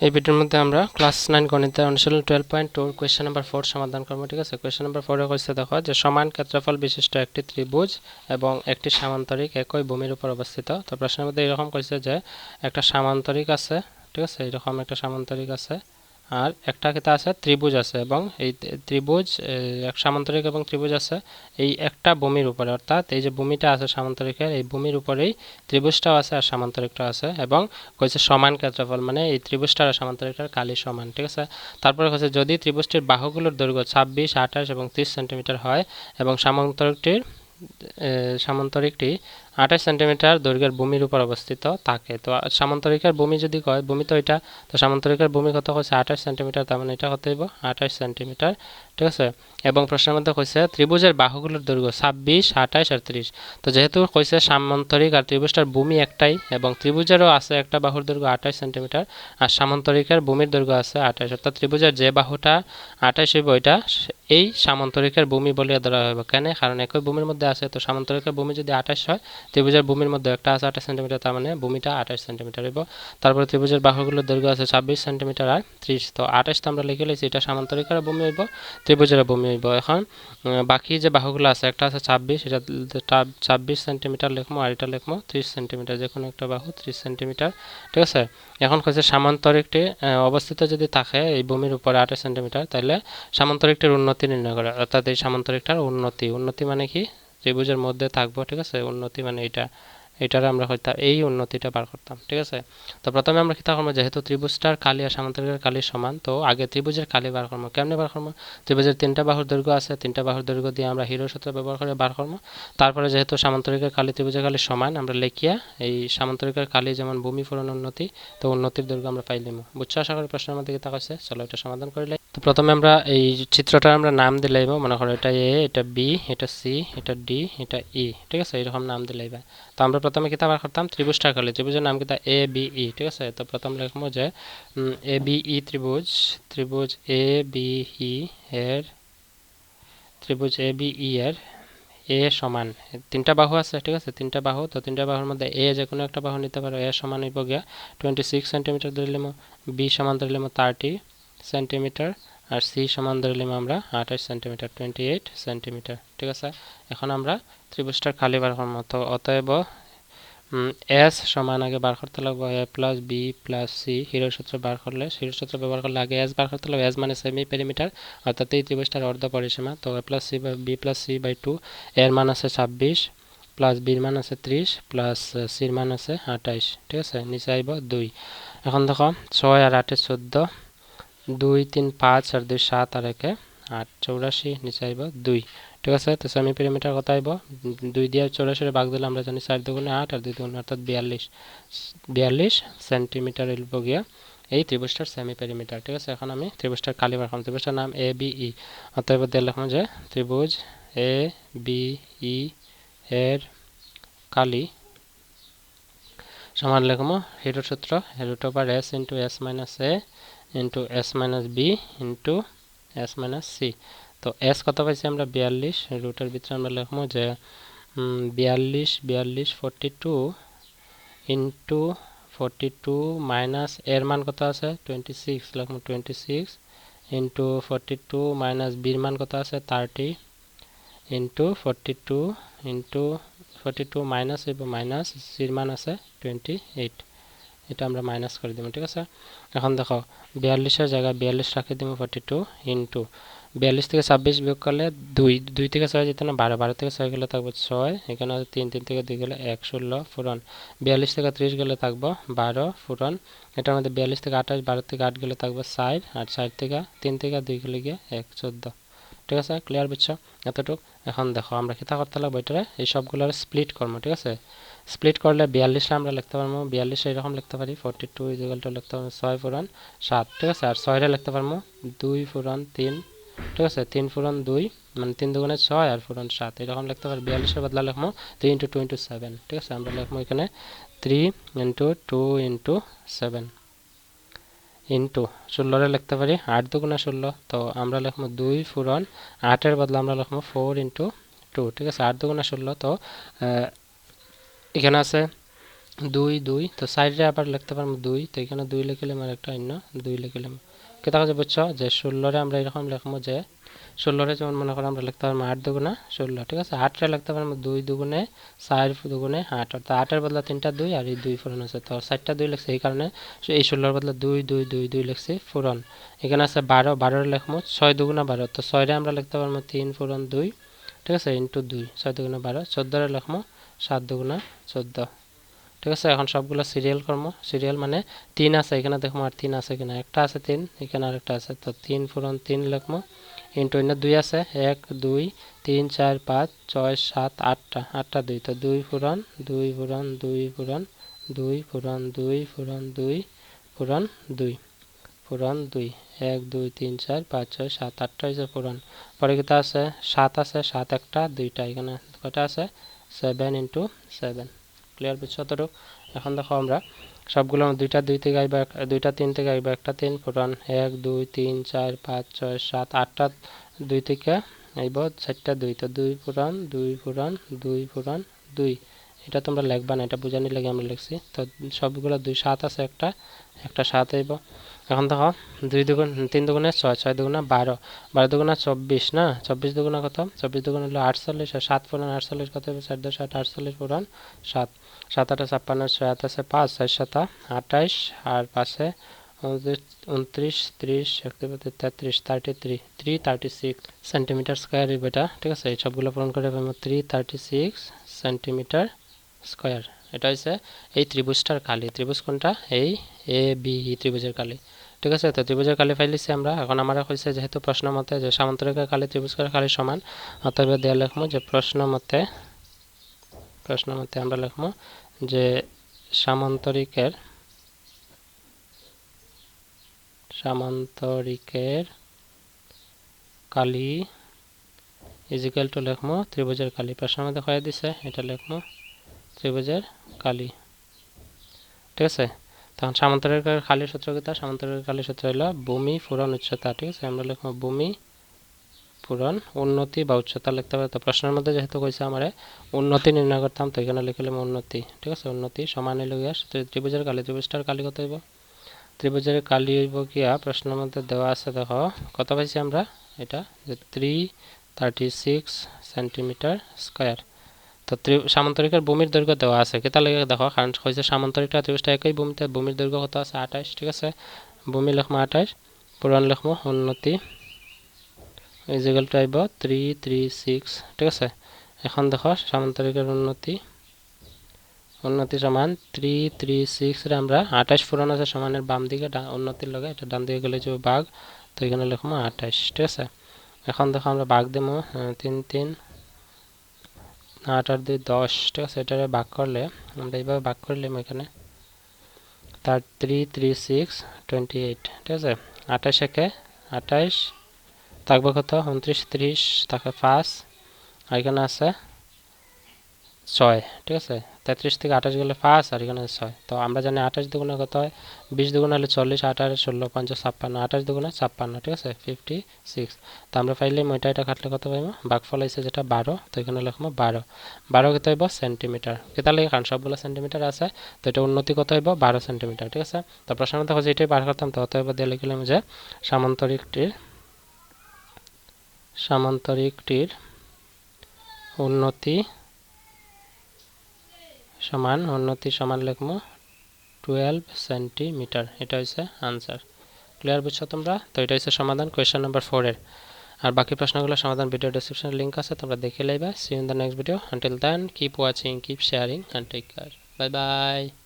এই ভিডিওর মধ্যে আমরা ক্লাস 9 গণিতের অনুশীলন 12.2 কোয়েশ্চেন নাম্বার 4 সমাধান করব। ঠিক আছে, কোয়েশ্চেন নাম্বার 4 এ কইছে দেখো যে সমান ক্ষেত্রফল বিশিষ্ট একটি ত্রিভুজ এবং একটি সামান্তরিক একই ভূমির উপর অবস্থিত। তো প্রশ্নের মধ্যে এরকম কইছে যে একটা সামান্তরিক আছে, ঠিক আছে, এরকম একটা সামান্তরিক আছে আর একটা কিতা আছে ত্রিভুজ আছে এবং এই ত্রিভুজ এক সামান্তরিক এবং ত্রিভুজ আছে এই একটা ভূমির উপরে, অর্থাৎ এই যে ভূমিটা আছে সামান্তরিকের এই ভূমির উপরেই ত্রিভুজটাও আছে আর সামান্তরিকটাও আছে এবং কইছে সমান ক্ষেত্রফল, মানে এই ত্রিভুজটার আর সামান্তরিকটার কালি সমান। ঠিক আছে, তারপরে কইছে যদি ত্রিভুজটির বাহুগুলোর দৈর্ঘ্য 26, 28 এবং 30 সেন্টিমিটার হয় এবং সামান্তরিকটি 28 সেন্টিমিটার দৈর্ঘ্যের ভূমির উপর অবস্থিত থাকে। তো সামান্তরিকের ভূমি যদি কয়, ভূমি তো এটা, তো সামান্তরিকের ভূমি কত কইছে 28 সেন্টিমিটার, তার মানে এটা হতে হইব 28 সেন্টিমিটার। ঠিক আছে, এবং প্রশ্নের মধ্যে কইছে ত্রিভুজের বাহুগুলোর দৈর্ঘ্য 26, 28 আর 30। তো যেহেতু কইছে সামান্তরিক আর ত্রিভুজটার ভূমি একটাই এবং ত্রিভুজেরও আছে একটা বাহুর দৈর্ঘ্য 28 সেন্টিমিটার আর সামান্তরিকের ভূমির দৈর্ঘ্য আছে 28, অর্থাৎ ত্রিভুজের যে বাহুটা 28 হইব এটা এই সামান্তরিকের ভূমি বলে ধরা হইব। কেন? কারণ একই ভূমির মধ্যে আছে, তো সামান্তরিকের ভূমি যদি 28 হয়, ত্রিভুজের ভূমির মধ্যে একটা আছে 28 সেন্টিমিটার, তার মানে ভূমিটা 28 সেন্টিমিটার হইব। তারপরে ত্রিভুজের বাহুগুলোর দৈর্ঘ্য আছে 26 সেন্টিমিটার আর 30। তো 28 তো আমরা লিখে লইছি, এটা সামান্তরিকের ভূমি হইব, ত্রিভুজের ভূমি হইব। এখন বাকি যে বাহুগুলো আছে, একটা আছে 26, এটা 26 সেন্টিমিটার লিখবো আর এটা লিখবো 30 সেন্টিমিটার, যে কোনো একটা বাহু 30 সেন্টিমিটার। ঠিক আছে, এখন কইছে সামান্তরিকটি অবস্থিত যদি থাকে এই ভূমির উপরে 28 সেন্টিমিটার, তাহলে সামান্তরিকটির উন্নতি নির্ণয় করে, অর্থাৎ এই সামান্তরিকটার উন্নতি মানে কি ত্রিভুজের মধ্যে থাকবো। ঠিক আছে, উন্নতি মানে এটার আমরা হয়তো এই উন্নতিটা বার করতাম। ঠিক আছে, তো প্রথমে আমরা কি করবো, যেহেতু ত্রিভুজটার কালি আর সামান্তরিকের কালি সমান, তো আগে ত্রিভুজের কালি বার করবো। কেমনে বার করবো? ত্রিভুজের তিনটা বাহুর দৈর্ঘ্য আছে, তিনটা বাহুর দৈর্ঘ্য দিয়ে আমরা হিরো সূত্র ব্যবহার করে বার করবো। তারপরে যেহেতু সামান্তরিকের কালি ত্রিভুজের কালি সমান, আমরা লিখিয়া এই সামান্তরিকের কালি যেমন ভূমি পূরণ উন্নতি, তো উন্নতির দৈর্ঘ্য আমরা পাইলিম। বুঝছো আশা করি প্রশ্নের মধ্যে কি থাকছে। চলো এটা সমাধান করলে। তো প্রথমে আমরা এই চিত্রটার আমরা নাম দিলাইব, মনে করো এটা এ, এটা বি, এটা সি, এটা ডি, এটা ই। ঠিক আছে, এরকম নাম দিলাইবা। তো আমরা প্রথমে কিতা বার করতাম, ত্রিভুজটার কালি, ত্রিভুজের নাম কিতা এ বি ই। ঠিক আছে, তো প্রথম লিখবো যে এ বি ই ত্রিভুজ, ত্রিভুজ এ বি ই এর, ত্রিভুজ এ বি ই এর এ সমান তিনটা বাহু আছে। ঠিক আছে, তিনটা বাহু, তো তিনটা বাহুর মধ্যে এ যে কোনো একটা বাহু নিতে পারো। এ সমান হইব গিয়া 26 সেন্টিমিটার ধরিলাম, বি সমান ধরিলাম 30 সেন্টিমিটার আর সি সমান ধরিলাম আমরা 28 সেন্টিমিটার, 28 সেন্টিমিটার। ঠিক আছে, এখন আমরা ত্রিভুজটার খালি বার করবো। তো অতএব এস সমান আগে বার করতে লাগবো A plus B plus C, Hero সূত্র বার করলে, হিরো সূত্র ব্যবহার করলে আগে এস বার করতে লাগবে। এস মানে সেমি পেরিমিটার, অর্থাৎ এই ত্রিভুজটার অর্ধ পরিসীমা। তো A plus C by B plus C by 2, এর মান আছে 26 প্লাস বির মান আছে 30 প্লাস সির মান আছে 28। ঠিক আছে, নিচে আইব 2। এখন দেখো 6 আর 8 14, 2 3 5 আর 2 7 আর 1 8, 84, নিচে আইব 2। ঠিক আছে, তো সেমি পেরিমিটার কত আইব, 2 দিয়ে 84 ভাগ দিলে আমরা জানি 4 দুগুণে 8 আর 2 দুগুণে অর্থাৎ 42 সেন্টিমিটার হইব গিয়া এই ত্রিভুজটার সেমি পেরিমিটার। ঠিক আছে, এখন আমি ত্রিভুজটার কালি বার করব। ত্রিভুজটার নাম এ বি ই, অতএব দিয়ে লিখলাম যে ত্রিভুজ এ বি ই এর কালি সমান লিখবো হিরো সূত্র root over S into S minus A into S minus B into S minus C. তো এস কত পাইছি আমরা 42, রুটের ভিতরে আমরা লিখবো যে 42 42 ইন্টু 42 মাইনাস এর মান কত আছে 26, লিখবো 26 ইন্টু 42 মাইনাস বির মান কত আছে 30 ইন্টু 42 ইন্টু 42 মাইনাস হইব মাইনাস সির মান আছে 28, এটা আমরা মাইনাস করে দিব। ঠিক আছে, এখন দেখো 42-এর জায়গায় 42 রাখি দিব, 42 ইন্টু 42 থেকে 26 বিয়োগ করলে 2 থেকে 6 যেতে না 12, 12 থেকে 6 গেলে থাকবো 6, এখানে 3 থেকে 2 গেলে 1, 16 ফুরন, 42 থেকে 30 গেলে থাকবো 12 ফুরন, এটার মধ্যে 42 থেকে 28, 12 থেকে 8 গেলে থাকবো 4 আর 4 থেকে 3 থেকে 2 গেলে গিয়ে 1, 14। ঠিক আছে, ক্লিয়ার বুঝছো এতটুক। এখন দেখো আমরা কিতা করতে লাগবো, এটারে এই সবগুলোর স্প্লিট করবো। ঠিক আছে, স্প্লিট করলে 42 আমরা লিখতে পারবো 42 এরকম লিখতে পারি 42 ইকুয়াল টু লিখতে পারবো 6 ফুরন 7। ঠিক আছে, আর 6 লিখতে পারবো 2 ফুরন 3। ঠিক আছে, 3 ফুরন 2 মানে 3 দুগুণে 6 আর ফুরন 7, এরকম লিখতে পারি। 42-এর বদলা লিখবো 3 ইন্টু 2 ইন্টু 7। ঠিক আছে, আমরা লিখবো এখানে 3 ইন্টু 2 ইন্টু 7 ইন্টু 16 লিখতে পারি 8 দুগুণে 16, তো আমরা লিখবো 2 ফুরন 8-এর বদলা আমরা লিখবো 4 ইন্টু 2। ঠিক আছে, 8 দুগুণে 16, তো এখানে আছে 2 2 তো সাইডে আবার লিখতে পারবো 2 তো এখানে 2 লিখলাম আর একটা অন্য 2 লিখলাম কেতা কাছে বুঝছো যে 16 রে আমরা এরকম লিখবো যে 16 রে যেমন মনে করো আমরা লিখতে পারবো 8 দুগুণা 16 ঠিক আছে 8 রে লিখতে পারবো 2 দুগুণে 4 দুগুণে 8 অর্থাৎ 8 এর বদলে 3টা 2 আর এই 2 পূরণ আছে তো 4টা 2 লিখছি এই কারণে এই 16 এর বদলে 2 2 2 2 লিখছি পূরণ এখানে আছে 12 12 রে লিখবো 6 দুগুণা 12 তো 6 রে আমরা লিখতে পারবো 3 পূরণ 2 ঠিক আছে ইনটু 2 6 দুগুণা 12 14 রে লিখবো 7 দুগুণা 14 ঠিক আছে এখন সবগুলো সিরিয়াল করবো সিরিয়াল মানে 3 আছে এখানে দেখবো আর 3 আছে কিনা একটা আছে 3 এখানে আরেকটা আছে তো 3 পূরণ 3 লিখবো ইনটু অন্য 2 আছে 1 2 3 4 5 6 7 8টা 8টা 2 তো 2 পূরণ 2 পূরণ 2 পূরণ 2 পূরণ 2 পূরণ 2 পূরণ 2 পূরণ 2 1 2 3 4 5 6 7 8টা হইছে পূরণ পরে কিটা আছে 7 আছে 7 একটা 2টা এখানে কয়টা আছে 7 ইনটু 7 ক্লিয়ার বুঝছো তো এখন দেখো আমরা সবগুলো 2টা 2 থেকে আইবা 2টা 3 থেকে আইবা একটা 3 পূরণ 1 2 3 4 5 6 7 8টা 2 থেকে আইব 4টা 2 তো 2 পূরণ 2 পূরণ 2 পূরণ 2 এটা তোমরা লিখবা না এটা বোঝানি লাগে আমরা লিখছি তো সবগুলো 2 7 আছে একটা একটা 7 আইব এখন দেখো 2 দুগুণ 3 দুগুণে 6 6 দুগুণে 12 12 দুগুণে 24 না 24 দুগুণে কত 24 দুগুণে হলো 48 আর 7 পূরণ 48 কত হবে 4 10 48 পূরণ 7 7 8 56 6 7 আছে 5 4 7 28 আর 5 29 30 33 33 336 সেন্টিমিটার স্কয়ার এই বেটা ঠিক আছে এই সবগুলো পূরণ করে পাবো 336 সেন্টিমিটার স্কয়ার এটা হচ্ছে এই ত্রিভুজটার কালি ত্রিভুজ কোনটা এই এ বি ত্রিভুজের কালি ঠিক আছে তো ত্রিভুজের কালি ফাইলিছি আমরা এখন আমরা কইছে যেহেতু প্রশ্ন মতে যে সামান্তরিকের কালি ত্রিভুজের কালি সমান অতএব দেয়া লিখমু যে প্রশ্ন মতে আমরা লিখমু যে সামান্তরিকের কালি ইজ ইকুয়াল টু লিখমু ত্রিভুজের কালি প্রশ্নের মধ্যে কয়ে দিছে এটা লিখমু ত্রিভুজের কালি ঠিক আছে তখন সামান্তরিকের কালির সূত্র কি সামান্তরিকের কালির সূত্র হলো ভূমি পূরণ উচ্চতা ঠিক আছে আমরা লিখবো ভূমি পূরণ উন্নতি বা উচ্চতা লিখতে পারি তো প্রশ্নের মধ্যে যেহেতু কইছে আমারে উন্নতি নির্ণয় করতাম তো এখানে লিখলাম উন্নতি ঠিক আছে উন্নতি সমান হইল গিয়া ত্রিভুজের কালি ত্রিভুজটার কালি কত হইব ত্রিভুজের কালি হইব গিয়া প্রশ্নের মধ্যে দেওয়া আছে দেখো কত পাইছি আমরা এটা যে 336 সেন্টিমিটার স্কয়ার তো সামান্তরিকের ভূমির দৈর্ঘ্য দেওয়া আছে কেতা লাগে দেখো কারণ হইছে সামান্তরিকটা ত্রিভুজটা একই ভূমিতে ভূমির দৈর্ঘ্য কত আছে 28 ঠিক আছে ভূমি লিখমু 28 পূরণ লিখমু উন্নতি ইজ ইকুয়াল টু আইব 336 ঠিক আছে এখন দেখো সামান্তরিকের উন্নতি সমান 336 রে আমরা 28 পূরণ আছে সমানের বাম দিকে উন্নতির লগে এটা ডান দিকে গেলে যে ভাগ তো এখানে লিখমু 28 ঠিক আছে এখন দেখো আমরা ভাগ দেবো 3 3 8 আর 2 10 ঠিক আছে এটারে ভাগ করলে আমরা এইভাবে ভাগ করলাম এখানে তার 336 28 ঠিক আছে 28 একে 28 থাকবে কত 29 30 থাকে 5 আর এখানে আছে 6 ঠিক আছে 33 থেকে 28 গেলে 5 আর এখানে 6 তো আমরা জানি 28 দুগুণে কত হয় 20 দুগুণে হলে 40 8 আর 16 5 56 28 দুগুণে 56 ঠিক আছে 56 তো আমরা পাইলাম এটা কাটলে কত পাইবো ভাগফল হইছে যেটা 12 তো এখানে লিখবো 12 12 কত হইব সেন্টিমিটার কেতা লাগে কারণ সবগুলো সেন্টিমিটার আছে তো এটা উন্নতি কত হইব 12 সেন্টিমিটার ঠিক আছে তো প্রশ্ন মতে হচ্ছে এটাই বার করতাম তো অতএব দিয়ে লিখলাম যে সামান্তরিকটির উন্নতি সমান লিখবো 12 সেন্টিমিটার এটা হচ্ছে आंसर ক্লিয়ার বুঝছো তোমরা তো এটা হচ্ছে সমাধান কোশ্চেন নাম্বার 4 এর আর বাকি প্রশ্নগুলোর সমাধান ভিডিও ডেসক্রিপশনে লিংক আছে তোমরা দেখে লইবা see you in the next video until then keep watching keep sharing and take care bye by